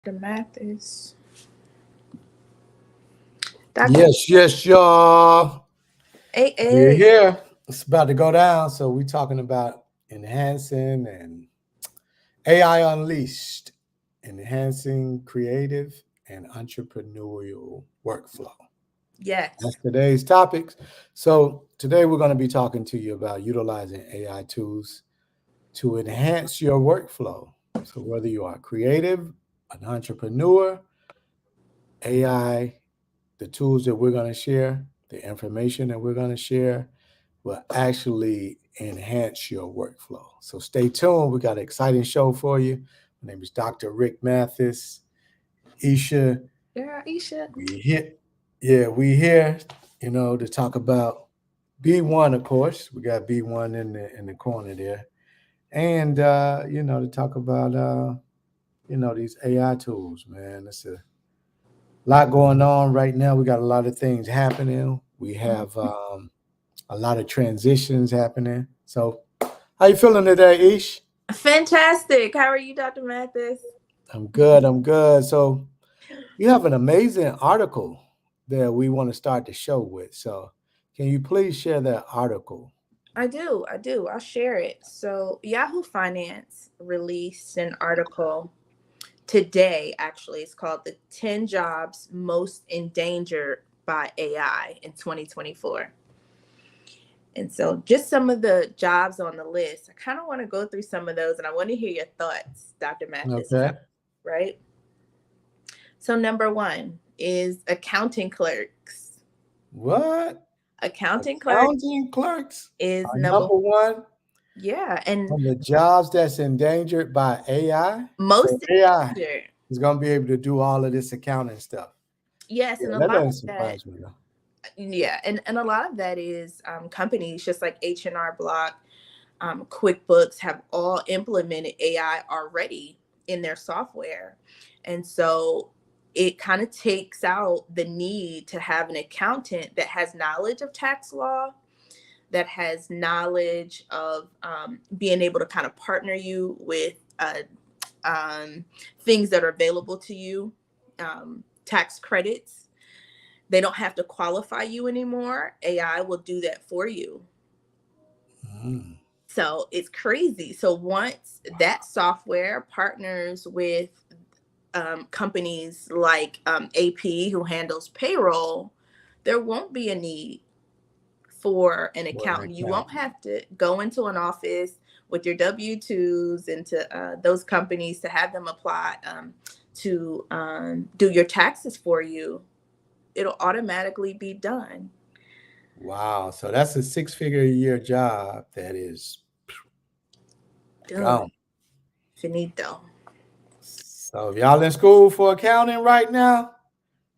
The math is Dr. Yes, y'all. We're AA. here. It's about to go down. So we're talking about enhancing and AI Unleashed, enhancing creative and entrepreneurial workflow. Yes. That's today's topics. So today we're going to be talking to you about utilizing AI tools to enhance your workflow. So whether you are creative, an entrepreneur, AI, the tools that we're going to share, the information that we're going to share will actually enhance your workflow. So stay tuned. We got an exciting show for you. My name is Dr. Rick Mathis. Isha, Yeah, Isha. we here. Yeah, we here, to talk about B1, of course. We got B1 in the corner there. And to talk about these AI tools, man. It's a lot going on right now. We got a lot of things happening. We have a lot of transitions happening. So, how you feeling today, Ish? Fantastic. How are you, Dr. Mathis? I'm good. I'm good. So, you have an amazing article that we want to start the show with. So, can you please share that article? I do. I'll share it. So, Yahoo Finance released an article today, actually. It's called The 10 Jobs Most Endangered by AI in 2024. And so, just some of the jobs on the list, I kind of want to go through some of those and I want to hear your thoughts, Dr. Mathis, Okay. right? So, number one is accounting clerks. What? Accounting clerk Accounting clerks is are number, number one yeah, and on the jobs that's endangered by AI. So, most AI endangered. is going to be able to do all of this accounting stuff. Yes, Yeah, and a that lot of doesn't that, surprise me though. yeah, and a lot of that is companies just like H&R Block, QuickBooks have all implemented AI already in their software, and so it kind of takes out the need to have an accountant that has knowledge of tax law, that has knowledge of being able to kind of partner you with um, things that are available to you, tax credits. They don't have to qualify you anymore. AI will do that for you. Mm. So it's crazy. So once that software partners with companies like AP, who handles payroll, there won't be a need for an For an accountant. You won't accountant. have to go into an office with your W-2s into those companies to have them apply to do your taxes for you. It'll automatically be done. Wow. So that's a six-figure a year job that is Done. gone. Finito. So if y'all in school for accounting right now,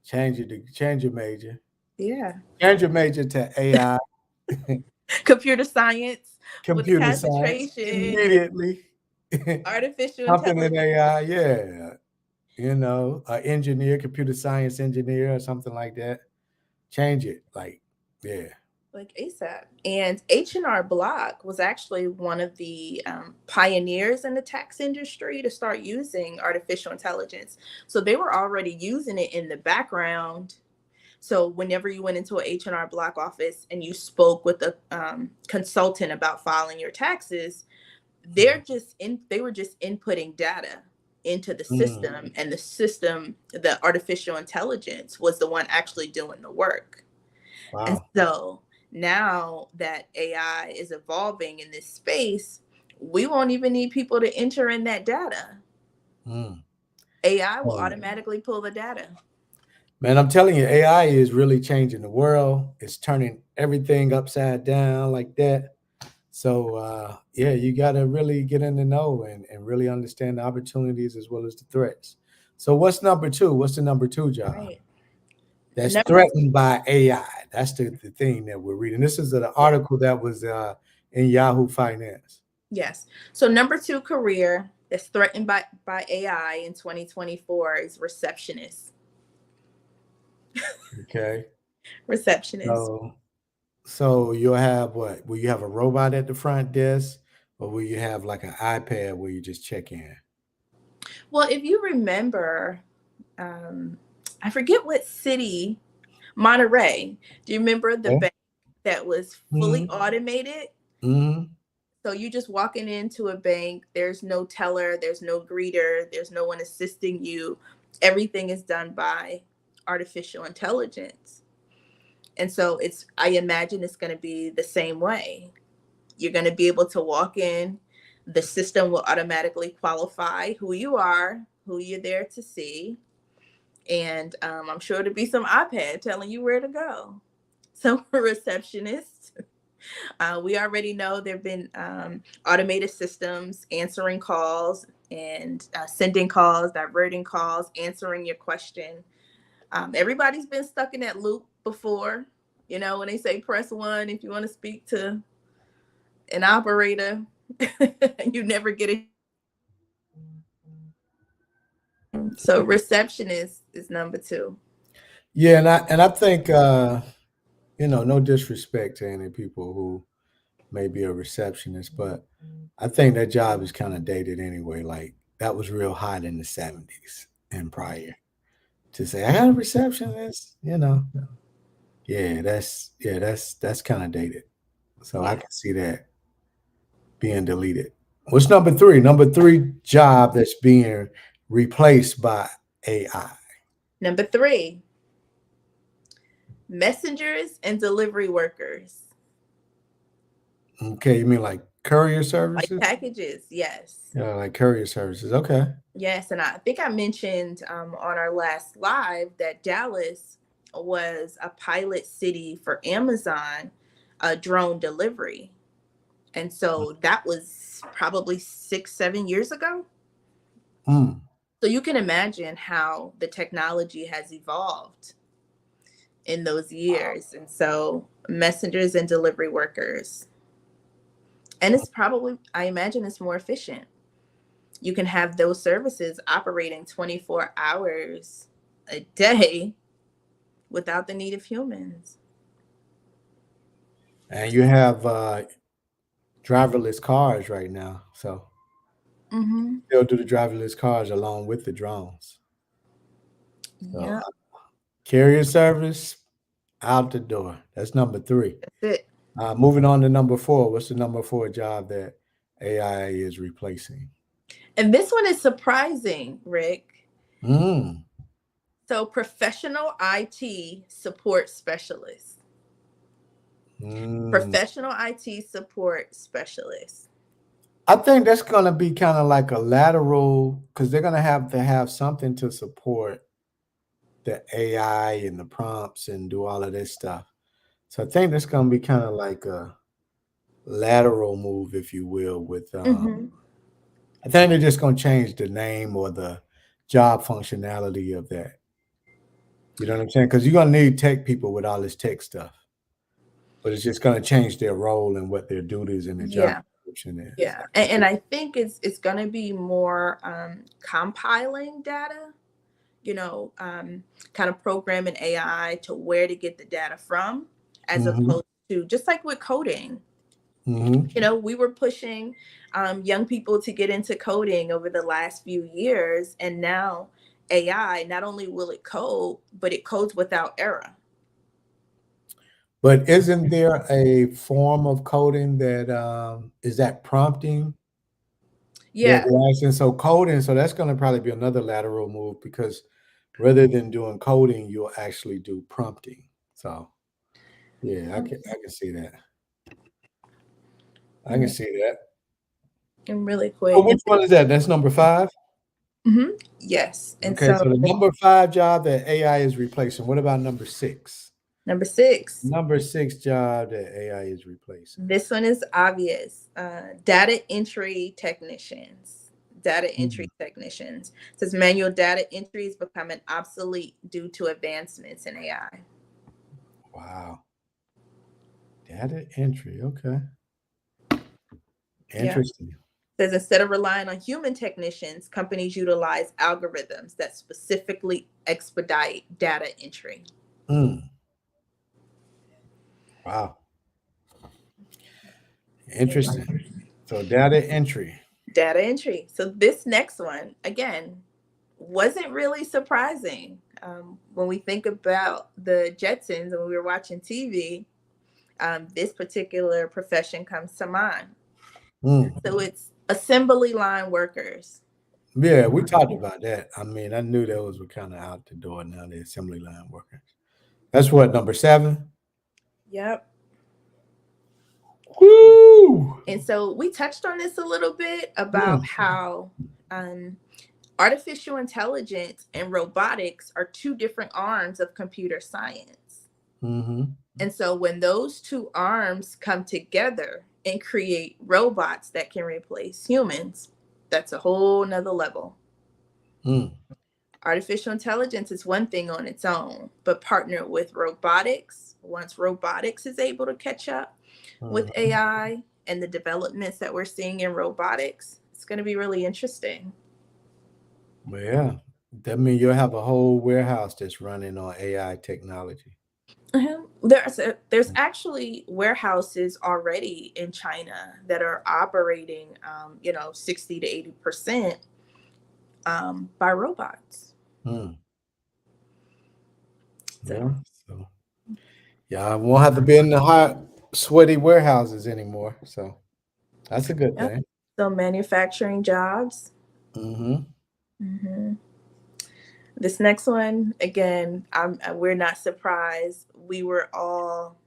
change your major. Yeah. Change your major to AI, Computer science with a computer science concentration in immediately. artificial Something in intelligence. AI, yeah. An engineer, computer science engineer or something like that. Change it. Like, yeah. Like ASAP. And H&R Block was actually one of the pioneers in the tax industry to start using artificial intelligence. So they were already using it in the background. So whenever you went into an H&R Block office and you spoke with a consultant about filing your taxes, they were just inputting data into the Mm, system, and the artificial intelligence was the one actually doing the work. And wow. so now that AI is evolving in this space, we won't even need people to enter in that data. Mm. AI will Oh, automatically pull the data. man, I'm telling you, AI is really changing the world. It's turning everything upside down like that. So yeah, you got to really get in the know and really understand the opportunities as well as the threats. So what's number two? What's the number two job Right. that's Number threatened by AI? That's the thing that we're reading. This is an Yeah. article that was in Yahoo Finance. Yes. So number two career that's threatened by AI in 2024 is receptionist. Okay, Receptionist. so you'll have what? Will you have a robot at the front desk, or will you have like an iPad where you just check in? Well, if you remember, I forget what city, Monterey. Do you remember the Okay. bank that was fully automated? Mm-hmm. So you just walking into a bank, there's no teller, there's no greeter, there's no one assisting you. Everything is done by artificial intelligence. And so I imagine it's going to be the same way. You're going to be able to walk in, the system will automatically qualify who you are, who you're there to see. And I'm sure to be some iPad telling you where to go. Some receptionists. We already know there have been automated systems answering calls and sending calls, diverting calls, answering your question. Everybody's been stuck in that loop before. You know, when they say press one if you want to speak to an operator, you never get it. So receptionist is number two. Yeah, and I think no disrespect to any people who may be a receptionist, but I think that job is kind of dated anyway. Like that was real hot in the 70s and prior. To say I had a receptionist, that's kind of dated. So I Yeah. can see that being deleted. What's number three? Number three job that's being replaced by AI. Number three, messengers and delivery workers. Okay, you mean like courier Like services? packages, yes. Yeah, like courier services. Okay. Yes, and I think I mentioned on our last live that Dallas was a pilot city for Amazon drone delivery. And so that was probably 6, 7 years ago. Mm. So you can imagine how the technology has evolved in those years. And so messengers and delivery workers. And it's probably, I imagine it's more efficient. You can have those services operating 24 hours a day without the need of humans. And you have driverless cars right now. So Mm-hmm. they'll do the driverless cars along with the drones. So Yeah, carrier service out the door. That's number three. that's it. Moving on to number four. What's the number four job that AI is replacing? And this one is surprising, Rick. Mm. So, professional IT support specialist. Mm. Professional IT support specialist. I think that's going to be kind of like a lateral because they're going to have something to support the AI and the prompts and do all of this stuff. So I think that's going to be kind of like a lateral move, if you will. With Mm-hmm. I think they're just going to change the name or the job functionality of that. You know what I'm saying? Because you're going to need tech people with all this tech stuff, but it's just going to change their role and what their duties and their job Yeah. description is. Yeah. And I think it's going to be more compiling data, kind of programming AI to where to get the data from, as Mm-hmm. opposed to just like with coding. Mm-hmm. We were pushing young people to get into coding over the last few years. And now AI, not only will it code, but it codes without error. But isn't there a form of coding that is that prompting that Yeah. they're asking? So coding, so that's going to probably be another lateral move because rather than doing coding, you'll actually do prompting. So yeah, I can see that. I can see that. And really So quick. which one is that? That's number five. Yes. And Okay, so so the number five job that AI is replacing. What about number six? number 6, Number six job that AI is replacing. this one is obvious. Data entry technicians. Data entry Mhm. technicians. It says manual data entry is becoming obsolete due to advancements in AI. Wow. Data entry. Okay. Yeah. Interesting. Says instead of relying on human technicians, companies utilize algorithms that specifically expedite data entry. Mm. Wow. Interesting. So data entry. Data entry. So this next one, again, wasn't really surprising. When we think about the Jetsons and when we were watching TV, this particular profession comes to mind. Mm. So it's assembly line workers. Yeah, we talked about that. I mean, I knew those were kind of out the door now, the assembly line workers. That's what, number 7? Yep. Woo! And so we touched on this a little bit about Mm. how artificial intelligence and robotics are two different arms of computer science. Mm-hmm. And so when those two arms come together and create robots that can replace humans, that's a whole nother level. Mm. Artificial intelligence is one thing on its own, but partner with robotics, once robotics is able to catch up with AI and the developments that we're seeing in robotics, it's going to be really interesting. Well, yeah, that means you'll have a whole warehouse that's running on AI technology. There's actually warehouses already in China that are operating, 60 to 80% by robots. Mm. Yeah. So, yeah, I won't have to be in the hot, sweaty warehouses anymore. So that's a good Yep. thing. So manufacturing jobs. Mm-hmm. Mm-hmm. This next one, again, we're not surprised. We were all,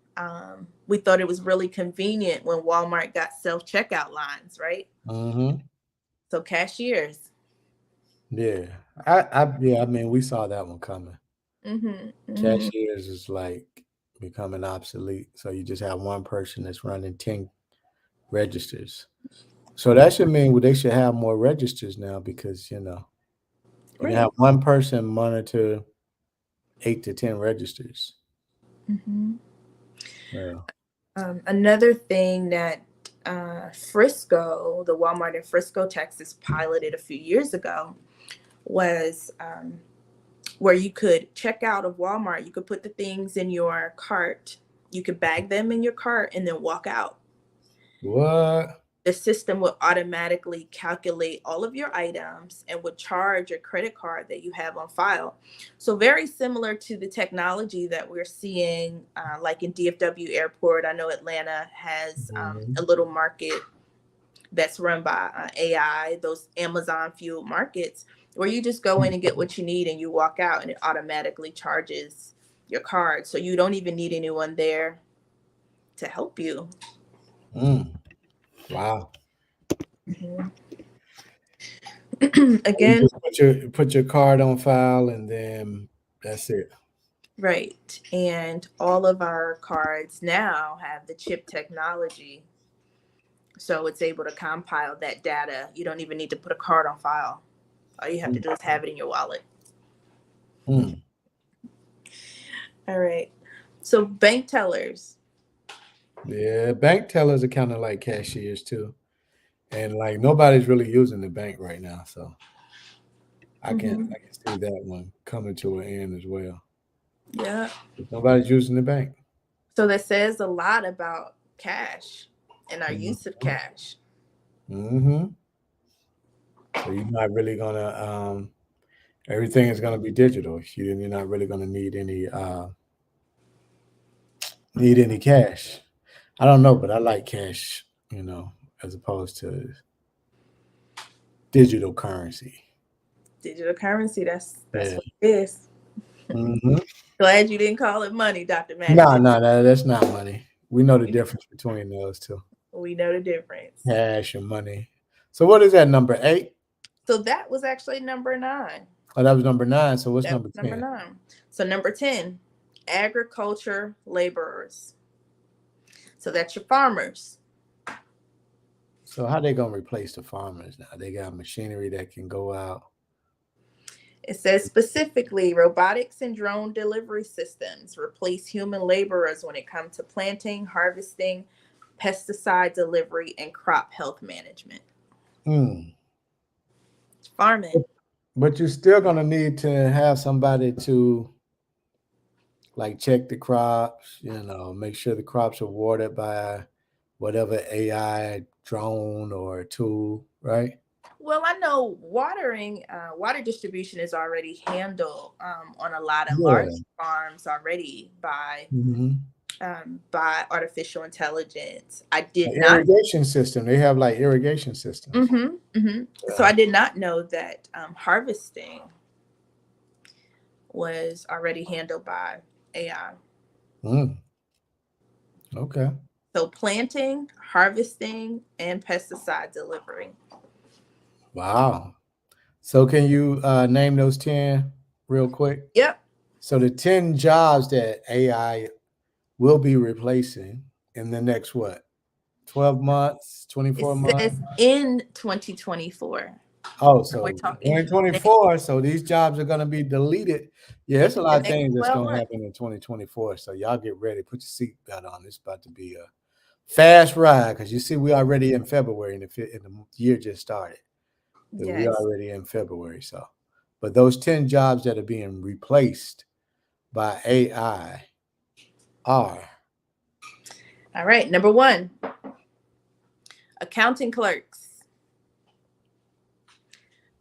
we thought it was really convenient when Walmart got self-checkout lines, right? Mm-hmm. So cashiers. Yeah. I mean, we saw that one coming. Mm-hmm. Mm-hmm. Cashiers is like becoming obsolete. So you just have one person that's running 10 registers. So that should mean they should have more registers now because, you can Right. have one person monitor 8 to 10 registers. Mm-hmm. Yeah. Another thing that Frisco, the Walmart in Frisco, Texas, piloted a few years ago was where you could check out of Walmart. You could put the things in your cart. You could bag them in your cart and then walk out. What? The system would automatically calculate all of your items and would charge your credit card that you have on file. So very similar to the technology that we're seeing, like in DFW Airport. I know Atlanta has a little market that's run by AI, those Amazon fueled markets, where you just go in and get what you need and you walk out and it automatically charges your card. So you don't even need anyone there to help you. Mm. Wow. Mm-hmm. You Again, just put your card on file and then that's it. right. And all of our cards now have the chip technology. So it's able to compile that data. You don't even need to put a card on file. All you have to do is have it in your wallet. Mm. All right. So bank tellers. Yeah, bank tellers are kind of like cashiers too. And like nobody's really using the bank right now. So I can see that one coming to an end as well. Yeah. Nobody's using the bank. So that says a lot about cash and our use of cash. Mm-hmm. So you're not really gonna everything is gonna be digital. You're not really gonna need any cash. I don't know, but I like cash, as opposed to digital currency. Digital currency, that's Yeah. what it is. Mm-hmm. Glad you didn't call it money, Dr. Matt. No, that's not money. We know the difference between those two. We know the difference. Cash and money. So what is that, number 8? So that was actually number 9. Oh, that was number 9. So what's That number was 10? number 9. So number 10, agriculture laborers. So that's your farmers. So how they gonna replace the farmers now? They got machinery that can go out. It says specifically robotics and drone delivery systems replace human laborers when it comes to planting, harvesting, pesticide delivery, and crop health management. Farming. But you're still gonna need to have somebody to like check the crops, make sure the crops are watered by whatever AI drone or tool, right? Well, I know water distribution is already handled on a lot of large Yeah. farms already Hmm. by artificial intelligence. I did not. Irrigation system. They have like irrigation systems. So I did not know that harvesting was already handled by AI. Mm, okay. So planting, harvesting, and pesticide delivery. Wow. So can you name those 10 real quick? Yep. So the 10 jobs that AI will be replacing in the next what? 12 months, It 24 months? says in 2024. Oh, So we're so talking 2024. So these jobs are going to be deleted. Yeah, there's a the lot of next things that's 12 going to months. happen in 2024. So y'all get ready. Put your seatbelt on. It's about to be a fast ride because you see, we already in February and the year just started. But we Yes. already in February. So, but those 10 jobs that are being replaced by AI are. All right. Number 1, accounting clerks.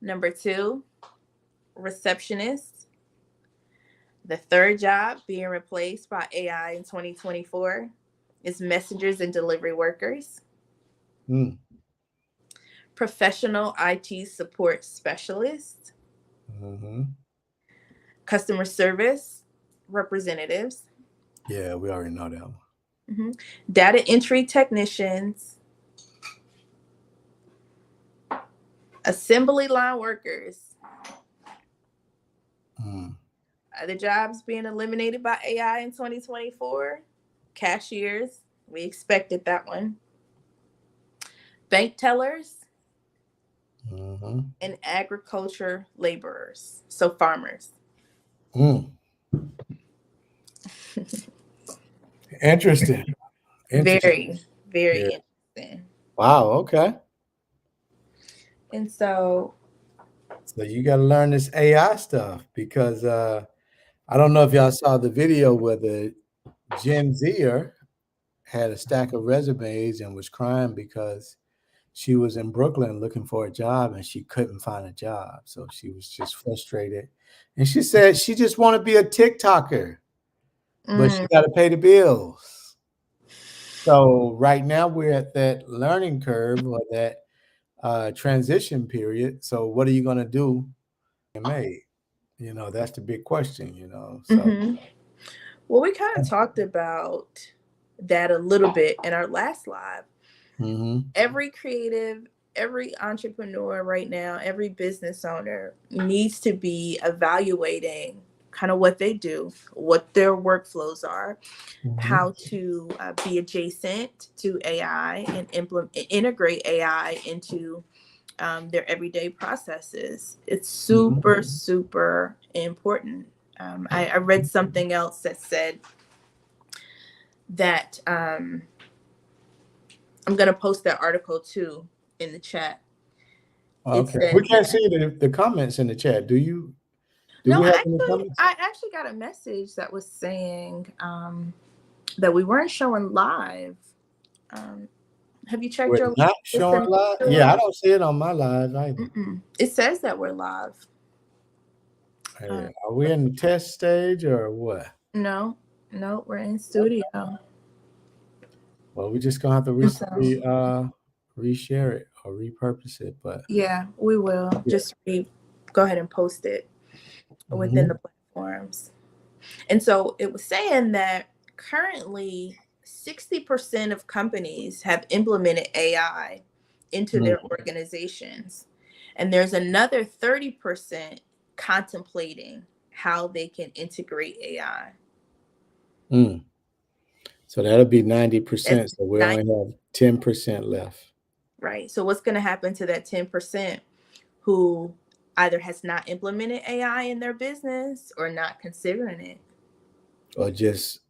Number 2, receptionists. The third job being replaced by AI in 2024 is messengers and delivery workers, Mm, professional IT support specialists, hmm. customer service representatives, Yeah, we already know that one. data entry technicians, assembly line workers. Mm, Other jobs being eliminated by AI in 2024, cashiers. We expected that one. Bank tellers hmm. and agriculture laborers. So farmers. Mm. Interesting. Interesting. Very, very Yeah. interesting. Wow. Okay. And so, So you got to learn this AI stuff because I don't know if y'all saw the video where the Gen Zer had a stack of resumes and was crying because she was in Brooklyn looking for a job and she couldn't find a job. So she was just frustrated. And she said she just want to be a TikToker, but she mm, got to pay the bills. So right now we're at that learning curve or that transition period. So what are you going to do? Made, that's the big question. So mhm. Well, we kind of talked about that a little bit in our last live. mhm. Every creative, every entrepreneur right now, every business owner needs to be evaluating kind of what they do, what their workflows are, Mhm. how to be adjacent to AI and integrate AI into their everyday processes. It's Mhm. super, super important. I read something else that said that I'm going to post that article too in the chat. It Okay. We said can't that see the comments in the chat. Do no, we have any comments? I actually got a message that was saying that we weren't showing live. Um, have you checked We're your not showing system? live. Yeah, I don't see it on my live either. It says that we're live. Hey, are we in the test stage or what? No, no, we're in studio. Well, we're just gonna have to And so, reshare it or repurpose it. But yeah, we will yeah. just go ahead and post it within the Mhm. platforms. And so it was saying that currently 60% of companies have implemented AI into Mm, their organizations. And there's another 30% contemplating how they can integrate AI. mm. So that'll be That's 90%. So we nine, only have 10% left. right? So what's going to happen to that 10% who either has not implemented AI in their business or not considering it? Or just,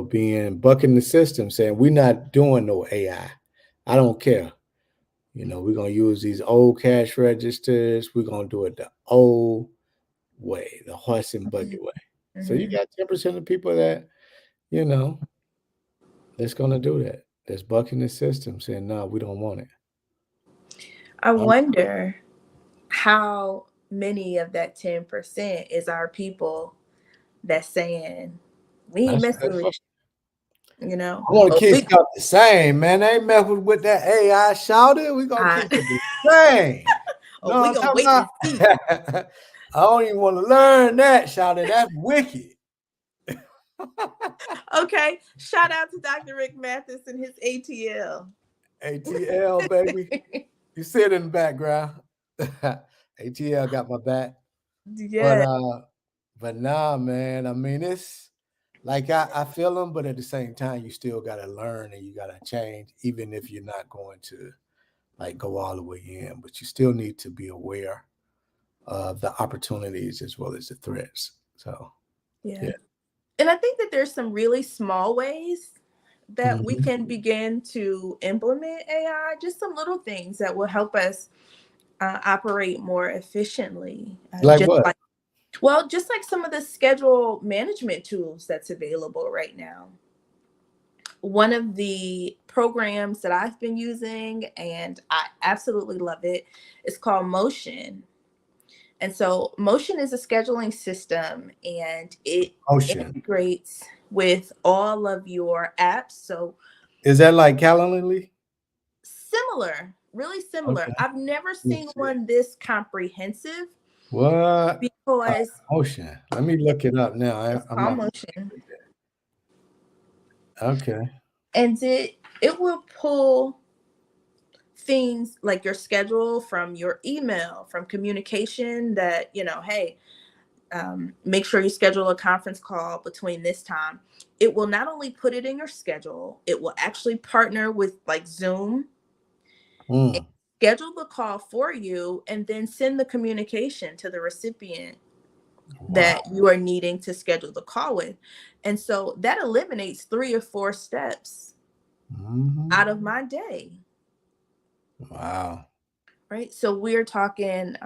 being bucking the system, saying we're not doing no AI. I don't care. We're gonna use these old cash registers. We're gonna do it the old way, the horse and buggy way. So you Mhm. got 10% of people that, you know, that's gonna do that. That's bucking the system, saying no, we don't want it. I Um, wonder how many of that 10% is our people that's saying, we ain't that's messing good. with you, you know? I want to Or keep we, stuff the same, man. They ain't messing with that AI shouted. We gonna I, keep it the same. or No, we I'm gonna talking wait and see. about. I don't even want to learn that shouted. That's wicked. Okay, shout out to Dr. Rick Mathis and his ATL. ATL, baby. You see it in the background. ATL got my back. But Yeah, but nah, man. I mean, it's like I feel them, but at the same time, you still gotta learn and you gotta change, even if you're not going to like go all the way in. But you still need to be aware of the opportunities as well as the threats. So yeah. yeah. And I think that there's some really small ways that we Mhm. can begin to implement AI, just some little things that will help us operate more efficiently. Like what? Just like some of the schedule management tools that's available right now. One of the programs that I've been using, and I absolutely love it, is called Motion. And so Motion is a scheduling system and it Ocean. integrates with all of your apps. So Is that like Calendly? similar, really similar. Okay. I've never seen Let's see. one this comprehensive What? because Ocean. Let me look it up now. it's I'm called not. Motion. Okay. And it will pull things like your schedule from your email, from communication that, hey, make sure you schedule a conference call between this time. It will not only put it in your schedule, it will actually partner with like Zoom and Mm. schedule the call for you and then send the communication to the recipient Wow. that you are needing to schedule the call with. And so that eliminates 3 or 4 steps Mhm. out of my day. Wow. Right. So we're talking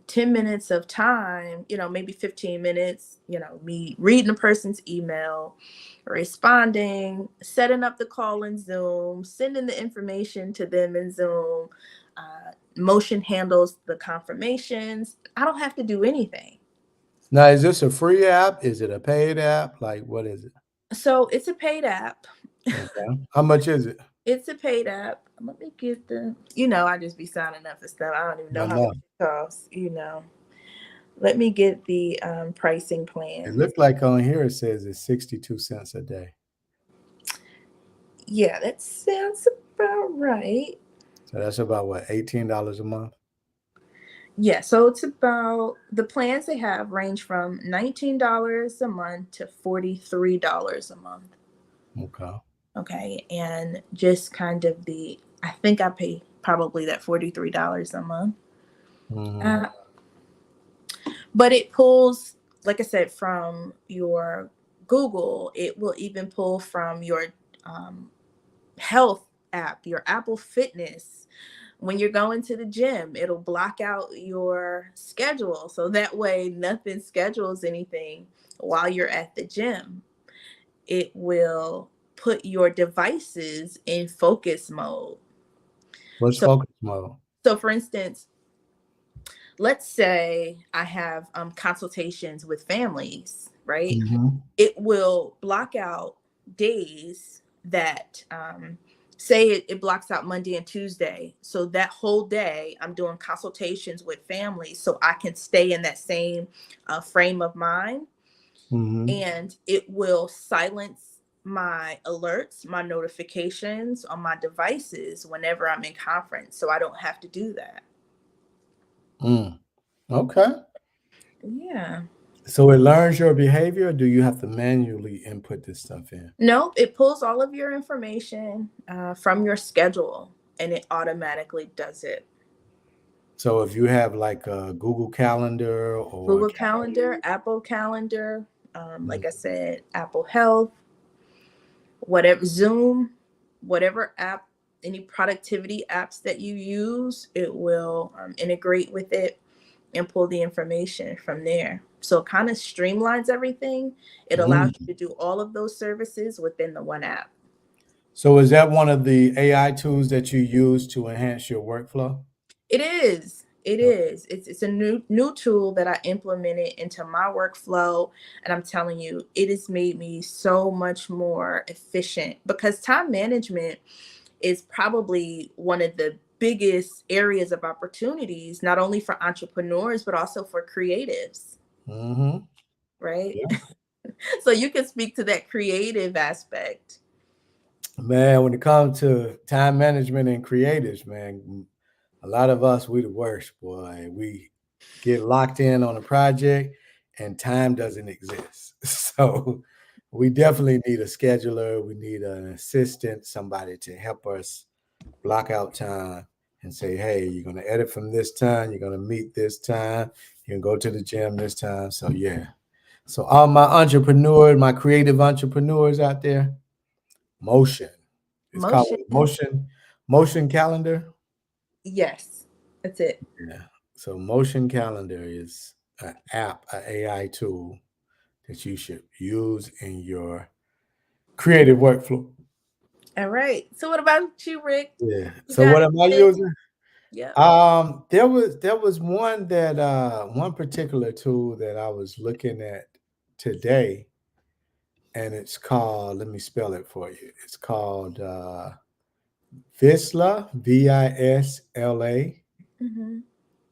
10 minutes of time, maybe 15 minutes, me reading a person's email, responding, setting up the call in Zoom, sending the information to them in Zoom. Motion handles the confirmations. I don't have to do anything. Now, is this a free app? Is it a paid app? Like, what is it? So it's a paid app. Okay. How much is it? It's a paid app. Let me get I just be signing up for stuff. I don't even know I how much know. it costs. Let me get the pricing It plans. looked like on here it says it's 62 cents a day. Yeah, that sounds about right. So that's about what, $18 a month? Yeah, so it's about the plans they have range from $19 a month to $43 a month. Okay. Okay, and just kind of I think I pay probably that $43 a month. Mhm. Uh, but it pulls, like I said, from your Google. It will even pull from your um, health app, your Apple Fitness. When you're going to the gym, it'll block out your schedule. So that way, nothing schedules anything while you're at the gym. It will put your devices in focus mode. What's So, focus mode? so for instance, let's say I have consultations with families, right? Mhm. It will block out days that say it blocks out Monday and Tuesday. So that whole day I'm doing consultations with families so I can stay in that same frame of mind. Mhm. And it will silence my alerts, my notifications on my devices whenever I'm in conference. So I don't have to do that. Mm. Okay. Yeah. So it learns your behavior, or do you have to manually input this stuff in? Nope, it pulls all of your information from your schedule and it automatically does it. So if you have like a Google Calendar or Google Calendar, Apple Calendar, Mm. like I said, Apple Health, whatever, Zoom, whatever app, any productivity apps that you use, it will integrate with it and pull the information from there. So it kind of streamlines everything. It allows Mm. you to do all of those services within the one app. So is that one of the AI tools that you use to enhance your workflow? It is. It is. It's a new tool that I implemented into my workflow, and I'm telling you, it has made me so much more efficient because time management is probably one of the biggest areas of opportunities, not only for entrepreneurs but also for creatives, Mm-hmm. right? Yeah. So you can speak to that creative aspect. Man, when it comes to time management and creatives, man, a lot of us, we the worst, boy. We get locked in on a project and time doesn't exist. So we definitely need a scheduler. We need an assistant, somebody to help us block out time and say, hey, you're going to edit from this time. You're going to meet this time. You can go to the gym this time. So, yeah. So, all my entrepreneurs, my creative entrepreneurs out there, Motion. It's called Motion. Motion Calendar. Yes, that's it. Yeah. So Motion Calendar is an app, an AI tool that you should use in your creative workflow. All right. So what about you, Rick? Yeah. You So got what am I it? using? Yep. There was one that one particular tool that I was looking at today, and it's called, let me spell it for you. It's called Visla, VISLA Mm-hmm.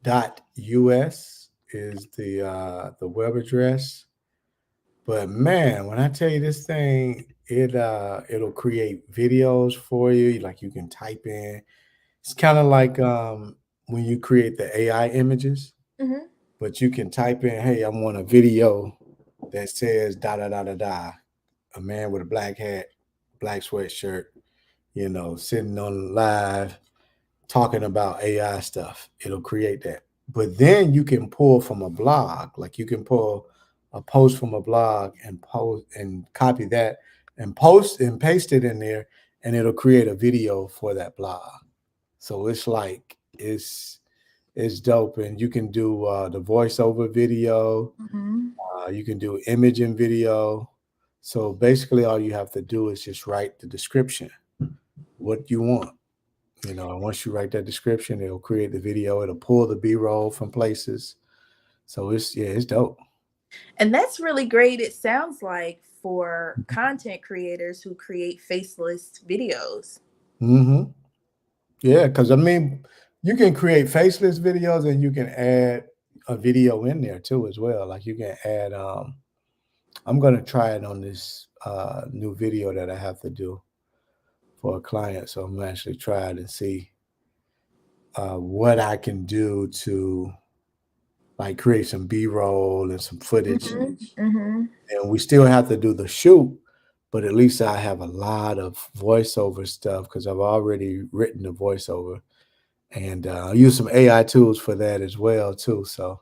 .us is the web address. But man, when I tell you this thing, it'll create videos for you. Like you can type in. It's kind of like when you create the AI images, Mm-hmm. but you can type in, "Hey, I want a video that says da da da da da." A man with a black hat, black sweatshirt, sitting on live talking about AI stuff. It'll create that. But then you can pull from a blog, like you can pull a post from a blog and post and copy that and post and paste it in there, and it'll create a video for that blog. So it's like it's dope, and you can do the voiceover video. Mm-hmm. You can do image and video. So basically, all you have to do is just write the description, what you want. And once you write that description, it'll create the video. It'll pull the B-roll from places. So it's dope. And that's really great. It sounds like for content creators who create faceless videos. Mm-hmm. Yeah, because I mean, you can create faceless videos and you can add a video in there too as well. Like you can add. I'm gonna try it on this new video that I have to do for a client. So I'm gonna actually try it and see what I can do to like create some B-roll and some footage. Mm-hmm. Mm-hmm. And we still have to do the shoot, but at least I have a lot of voiceover stuff because I've already written the voiceover, and I use some AI tools for that as well too. So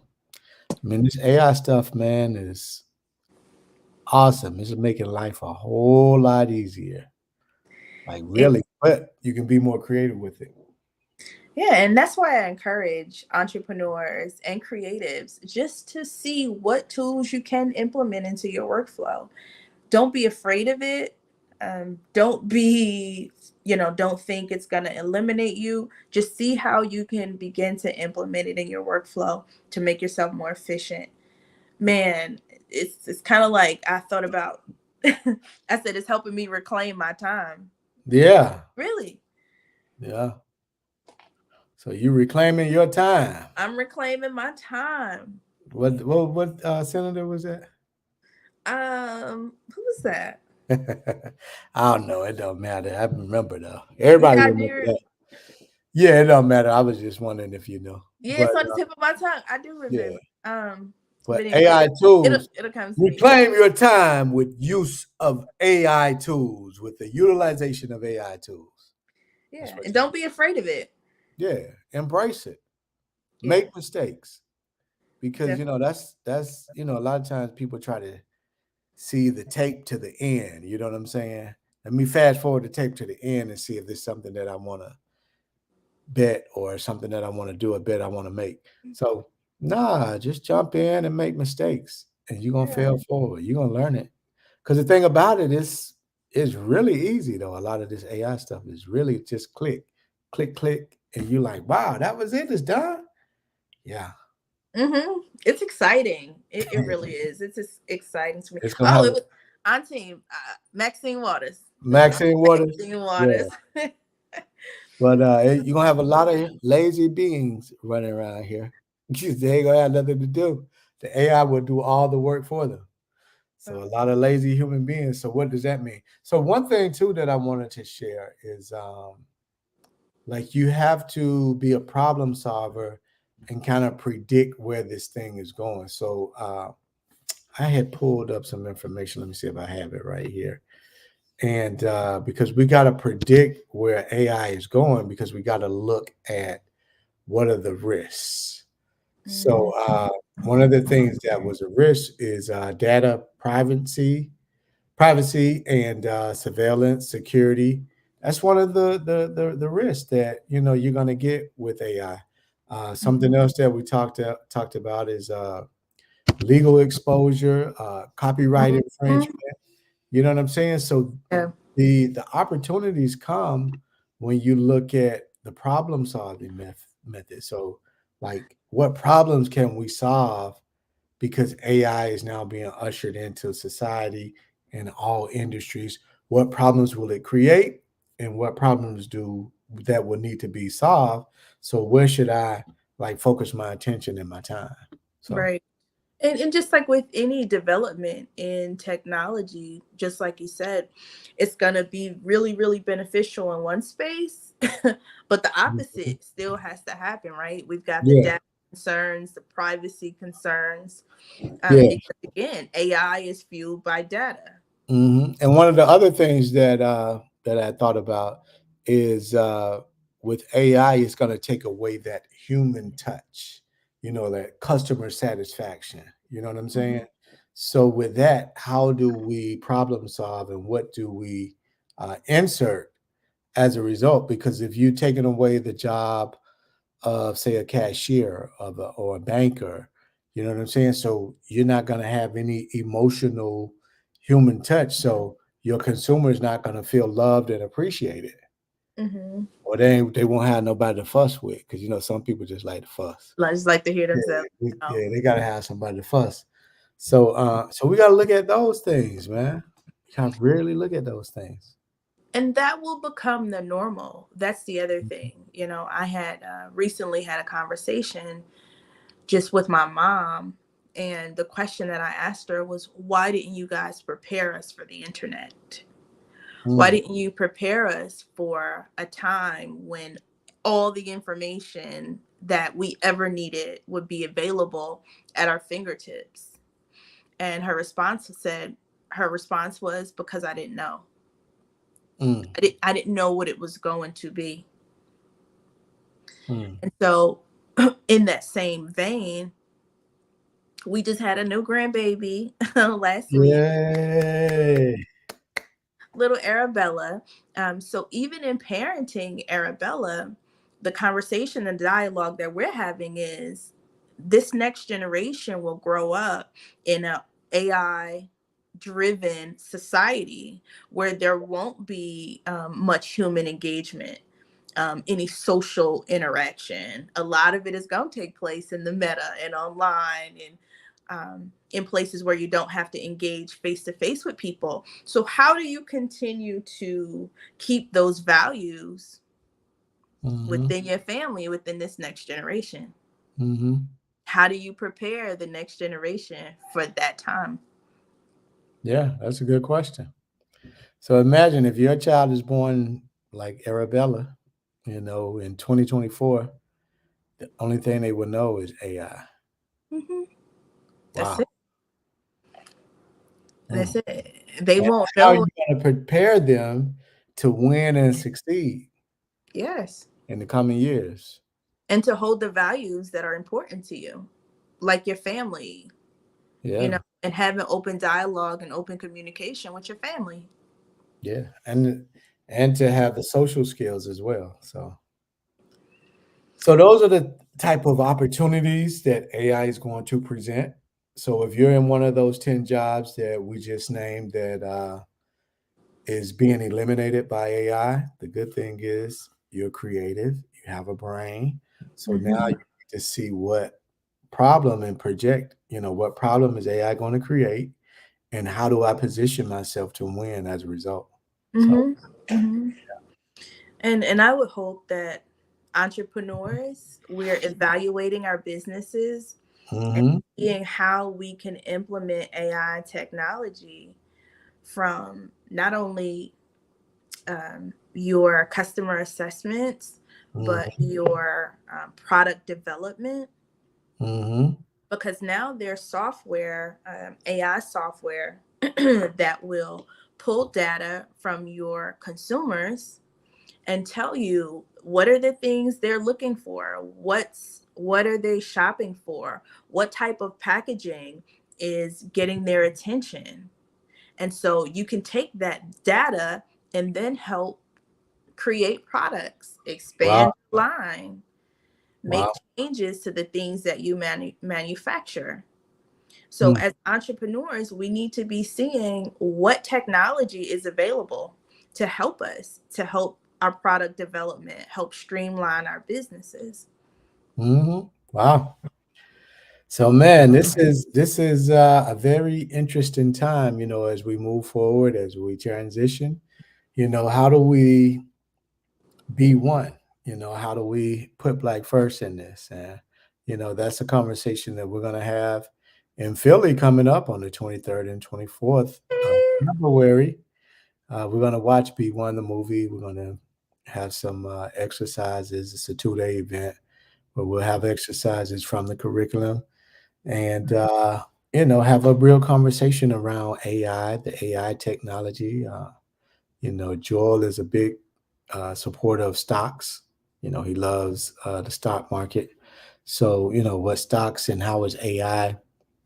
I mean, this AI stuff, man, is awesome. It's making life a whole lot easier, like It, really, but you can be more creative with it. yeah, and that's why I encourage entrepreneurs and creatives just to see what tools you can implement into your workflow. Don't be afraid of it. Don't be, don't think it's going to eliminate you. Just see how you can begin to implement it in your workflow to make yourself more efficient. Man, it's kind of like I thought about. I said it's helping me reclaim my time. Yeah, Really, yeah. So you reclaiming your time. I'm reclaiming my time. What senator was that? Who was that? I don't know. It don't matter. I remember though. Yeah, Everybody I remember do. that. Yeah, it don't matter. I was just wondering if you know. Yeah, But it's on the tip of my tongue. I do yeah, remember. But but anyway, AI it'll tools, it'll come to me. reclaim your time with use of AI tools, with the utilization of AI tools. That's Yeah, what and you don't be afraid of it. Yeah, embrace it. Yeah, Make mistakes. Because definitely. that's a lot of times people try to see the tape to the end. You know what I'm saying? Let me fast forward the tape to the end and see if there's something that I want to bet or something that I want to do, a bet I want to make. So, nah, just jump in and make mistakes and you're going to Yeah. fail forward. You're going to learn it. Because the thing about it is really easy, though. A lot of this AI stuff is really just click, click, click. and you're like, wow, that was it, it's done. Yeah. It's exciting. It really is. It's just exciting to me. It's gonna Oh, have it was Auntie Maxine Waters. Maxine Waters. Maxine Yeah. Waters. But you're gonna have a lot of lazy beings running around here. They ain't gonna have nothing to do. The AI will do all the work for them. So a lot of lazy human beings. So what does that mean? So one thing too that I wanted to share is like you have to be a problem solver and kind of predict where this thing is going. So I had pulled up some information. Let me see if I have it right here. And because we got to predict where AI is going, because we got to look at what are the risks. So one of the things that was a risk is data privacy and surveillance security. That's one of the risks that you're going to get with AI. Something else that we talked about is legal exposure, copyright infringement. You know what I'm saying? So Yeah. the opportunities come when you look at the problem solving method. So like what problems can we solve because AI is now being ushered into society and all industries? What problems will it create and what problems that will need to be solved? So where should I like focus my attention and my time? So Right. And just like with any development in technology, just like you said, it's going to be really, really beneficial in one space, but the opposite still has to happen, right? We've got the yeah, data concerns, the privacy concerns, yeah. because again, AI is fueled by data. And one of the other things that I thought about is with AI, it's going to take away that human touch, that customer satisfaction. You know what I'm saying? So with that, how do we problem solve and what do we insert as a result? Because if you're taking away the job of, say, a cashier or a banker, you know what I'm saying? So you're not going to have any emotional human touch. So your consumer is not going to feel loved and appreciated. Or they won't have nobody to fuss with because some people just like to fuss. I just like to hear themselves. Yeah, they gotta have somebody to fuss. So so we gotta look at those things, man. We gotta really look at those things. And that will become the normal. That's the other thing. I had recently had a conversation just with my mom. And the question that I asked her was, why didn't you guys prepare us for the internet? Why didn't you prepare us for a time when all the information that we ever needed would be available at our fingertips? And her response was, because I didn't know. I didn't know what it was going to be. And so in that same vein, we just had a new grandbaby last week. Yay. Little Arabella. So even in parenting Arabella, the conversation and dialogue that we're having is this next generation will grow up in a AI driven society where there won't be much human engagement, any social interaction. A lot of it is going to take place in the meta and online and in places where you don't have to engage face to face with people. So how do you continue to keep those values within your family, within this next generation? How do you prepare the next generation for that time? Yeah, that's a good question. So imagine if your child is born like Arabella, in 2024, the only thing they will know is AI. That's Wow. it. That's it. They And won't how are know. you going to prepare them to win and succeed Yes. in the coming years? And to hold the values that are important to you, like your family, Yeah. and having open dialogue and open communication with your family. Yeah. And to have the social skills as well. So those are the type of opportunities that AI is going to present. So if you're in one of those 10 jobs that we just named that is being eliminated by AI, the good thing is you're creative, you have a brain. So now Mhm. you need to see what problem and project, what problem is AI going to create and how do I position myself to win as a result. So, Mhm. Mhm. And I would hope that entrepreneurs, we're evaluating our businesses and mhm, seeing how we can implement AI technology from not only your customer assessments, but mhm, your product development. mhm, Because now there's software, AI software, that will pull data from your consumers and tell you what are the things they're looking for, what are they shopping for, what type of packaging is getting their attention. And so you can take that data and then help create products, wow, expand your line, make wow, changes to the things that you manufacture. So mm, as entrepreneurs, we need to be seeing what technology is available to help us, to help our product development, help streamline our businesses. mhm, wow. So, man, this is a very interesting time, as we move forward, as we transition. How do we be one? How do we put Black first in this? And that's a conversation that we're gonna have in Philly coming up on the 23rd and 24th of February. We're gonna watch Be One the movie. We're gonna have some exercises. It's a 2-day event, but we'll have exercises from the curriculum and have a real conversation around AI, the AI technology. Joel is a big supporter of stocks. He loves the stock market. So, what stocks and how is AI,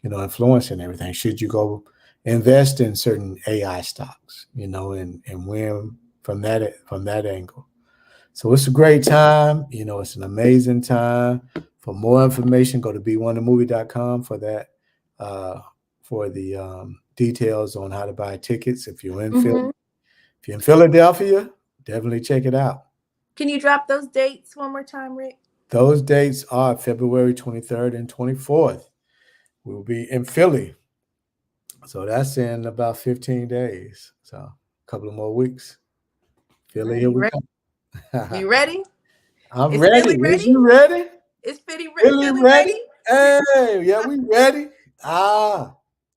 influencing everything? Should you go invest in certain AI stocks, and win from that angle? So it's a great time. It's an amazing time. For more information, go to b1themovie.com for that, uh, for the details on how to buy tickets. Mhm. If you're in Philadelphia, definitely check it out. Can you drop those dates one more time, Rick? Those dates are February 23rd and 24th. We'll be in Philly. So that's in about 15 days. So a couple of more weeks. All right, Philly, here we come. you ready? I'm Is ready. Philly Is ready? you ready? Is Philly Philly ready? ready? Hey, yeah, we ready.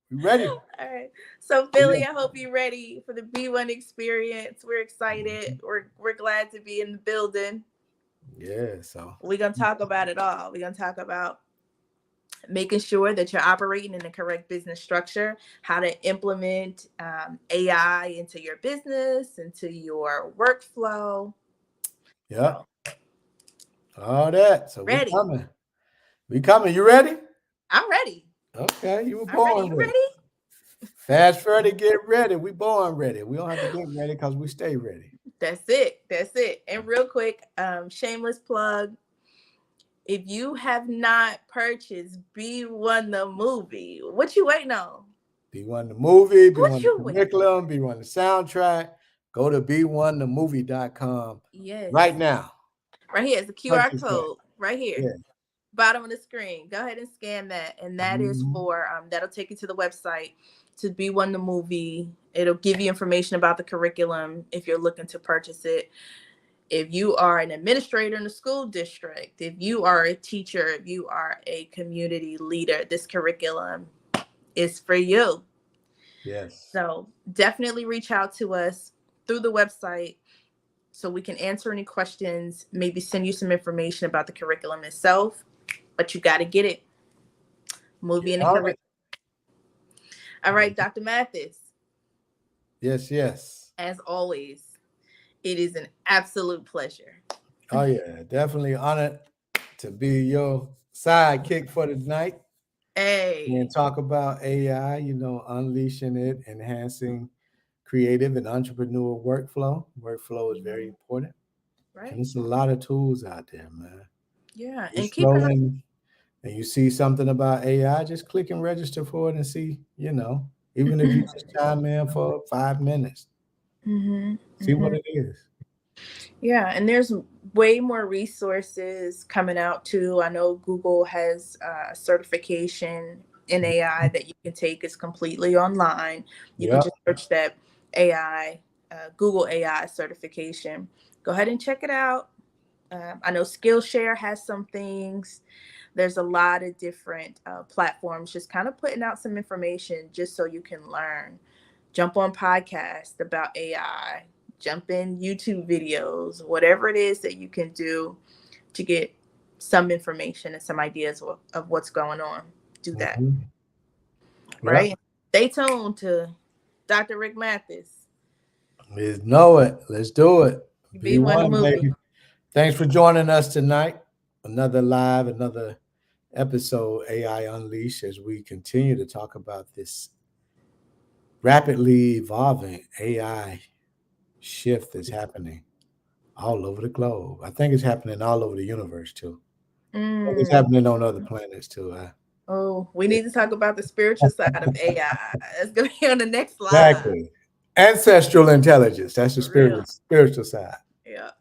We ready. All right. So Yeah. Philly, I hope you're ready for the B1 experience. We're excited. We're glad to be in the building. Yeah. So, We're gonna talk about it all. We're gonna talk about making sure that you're operating in the correct business structure, how to implement AI into your business, into your workflow. yeah, So all that. So we ready. coming. We coming. You ready? I'm ready. Okay, you were I'm ready. born You ready. ready? Fast Freddy, get ready. We born ready. We don't have to get ready because we stay ready. That's it. That's it. And real quick, shameless plug. If you have not purchased B1 the movie, what you waiting on? B1 the movie, What B1 the you waiting? curriculum, B1 the soundtrack. Go to b1themovie.com Yes. right now. Right here. It's a QR Purchase that. code right here. Yeah. Bottom of the screen. Go ahead and scan that. And that is Mhm. for that'll take you to the website to B1 the movie. It'll give you information about the curriculum if you're looking to purchase it. If you are an administrator in the school district, if you are a teacher, if you are a community leader, this curriculum is for you. Yes. So definitely reach out to us through the website so we can answer any questions, maybe send you some information about the curriculum itself, but you got to get it. Get Movie in the on it. curriculum. All right, Dr. Mathis, Yes, yes. as always, it is an absolute pleasure. Oh, yeah. Definitely honored to be your sidekick for tonight and Hey, talk about AI, unleashing it, enhancing creative and entrepreneurial workflow. Workflow is very important. And right? there's a lot of tools out there, man. Yeah, You and keep an eye. scrolling and you see something about AI, just click and register for it and see, even if you just chime in for 5 minutes, Mm-hmm, see what mm-hmm. it is. Yeah, and there's way more resources coming out too. I know Google has a certification in AI that you can take. It's completely online. You can Yeah. just search that AI, Google AI certification. Go ahead and check it out. I know Skillshare has some things. There's a lot of different platforms just kind of putting out some information just so you can learn. Jump on podcasts about AI, jump in YouTube videos, whatever it is that you can do to get some information and some ideas of what's going on. Do that, Mhm. Yeah. right? Stay tuned to Dr. Rick Mathis. Let's know it. Let's do it. B1 the B1, movie. baby. Thanks for joining us tonight. Another episode, AI Unleashed, as we continue to talk about this rapidly evolving AI shift that's happening all over the globe. I think it's happening all over the universe too. I think it's Mm. happening on other planets too. Oh, we need to talk about the spiritual side of AI. That's going to be on the next slide. Exactly. Ancestral intelligence. That's the For real. spiritual side, Yeah,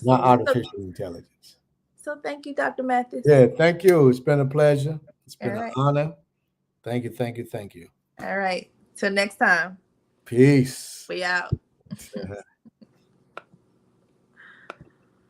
not absolutely. artificial intelligence. So thank you, Dr. Mathis. Yeah, thank you. It's been a pleasure. It's been All an right. honor. Thank you, thank you, thank you. All right. Till next time. Peace. We out.